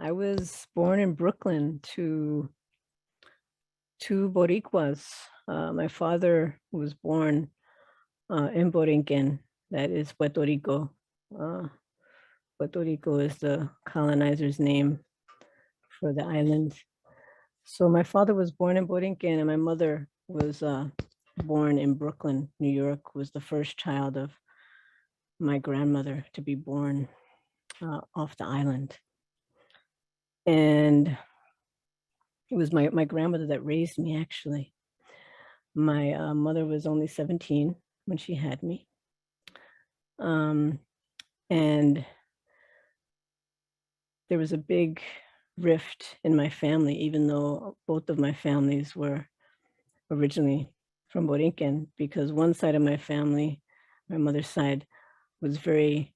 I was born in Brooklyn to two Boricuas. My father was born in Borinquen, that is Puerto Rico. Uh, Puerto Rico is the colonizer's name for the island. So my father was born in Borinquen, and my mother was born in Brooklyn, New York, was the first child of my grandmother to be born off the island. And it was my grandmother that raised me, actually. My mother was only 17 when she had me. And there was a big rift in my family, even though both of my families were originally from Borinquen, because one side of my family, my mother's side, was very,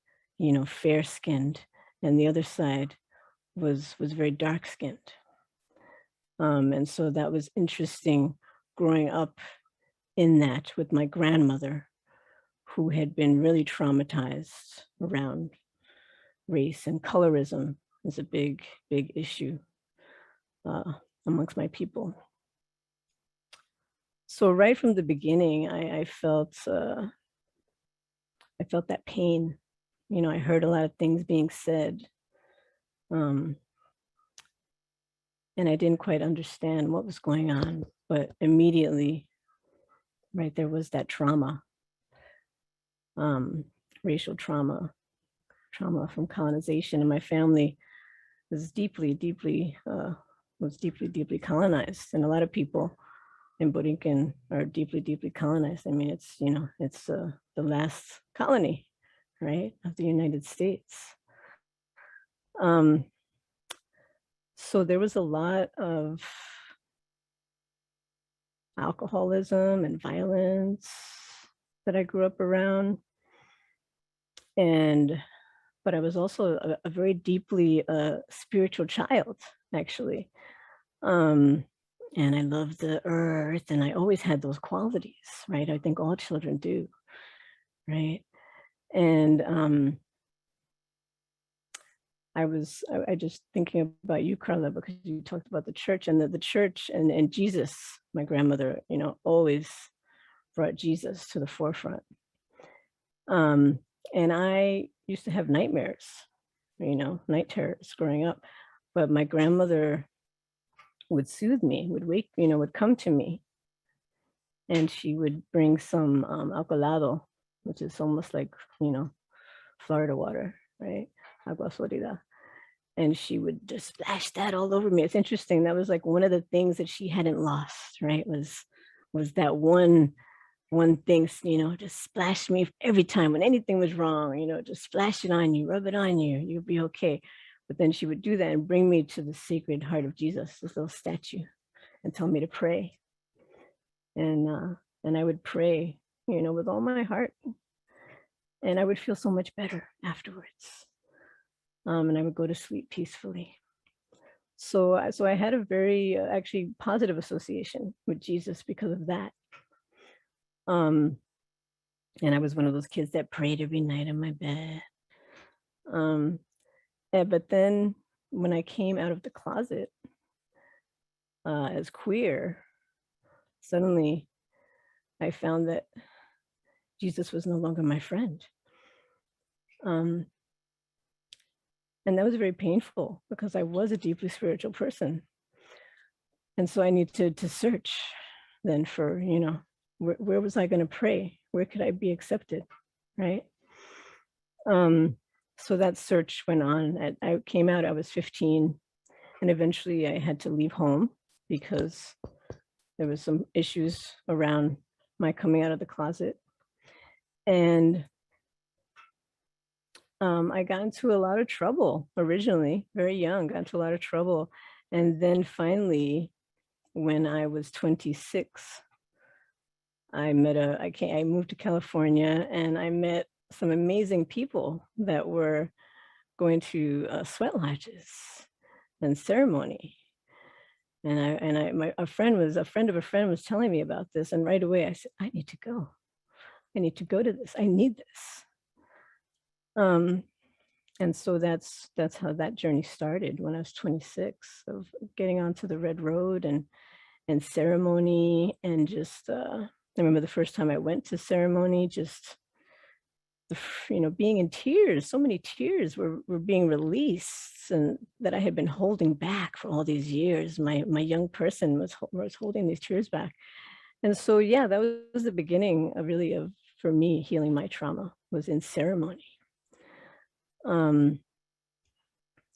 fair-skinned, and the other side was very dark-skinned. And so that was interesting growing up in that with my grandmother, who had been really traumatized around race, and colorism is a big, big issue amongst my people. So right from the beginning, I felt that pain. I heard a lot of things being said, and I didn't quite understand what was going on. But immediately, right, there was that trauma, racial trauma from colonization, and my family was deeply colonized, and a lot of people in Borinquen are deeply colonized. I mean, it's the last colony, right, of the United States. So there was a lot of alcoholism and violence that I grew up around, but I was also a very deeply spiritual child, actually. And I loved the earth, and I always had those qualities, right? I think all children do, right? And I just thinking about you, Carla, because you talked about the church, and the church and Jesus. My grandmother, always brought Jesus to the forefront. And I used to have nightmares, night terrors growing up, but my grandmother would soothe me, would come to me, and she would bring some alcolado, which is almost like, Florida water, right? Agua florida. And she would just splash that all over me. It's interesting. That was like one of the things that she hadn't lost, right? Was that one thing, just splash me every time when anything was wrong, just splash it on you, rub it on you, you'll be okay. But then she would do that and bring me to the Sacred Heart of Jesus, this little statue, and tell me to pray. And I would pray, with all my heart. And I would feel so much better afterwards. And I would go to sleep peacefully. So I had a very actually positive association with Jesus because of that. And I was one of those kids that prayed every night in my bed. But then when I came out of the closet as queer, suddenly I found that Jesus was no longer my friend. And that was very painful because I was a deeply spiritual person. And so I needed to search then for, where was I going to pray? Where could I be accepted, right? So that search went on. I came out, I was 15, and eventually I had to leave home because there was some issues around my coming out of the closet. And I got into a lot of trouble originally, very young, got into a lot of trouble. And then finally, when I was 26, I moved to California, and I met some amazing people that were going to sweat lodges and ceremony. And a friend of a friend was telling me about this, and right away I said, I need to go. I need to go to this. I need this. And so that's how that journey started when I was 26, of getting onto the red road and ceremony, and just I remember the first time I went to ceremony, just being in tears. So many tears were being released, and that I had been holding back for all these years. My young person was holding these tears back. And so yeah, that was the beginning of really, of for me, healing my trauma, was in ceremony.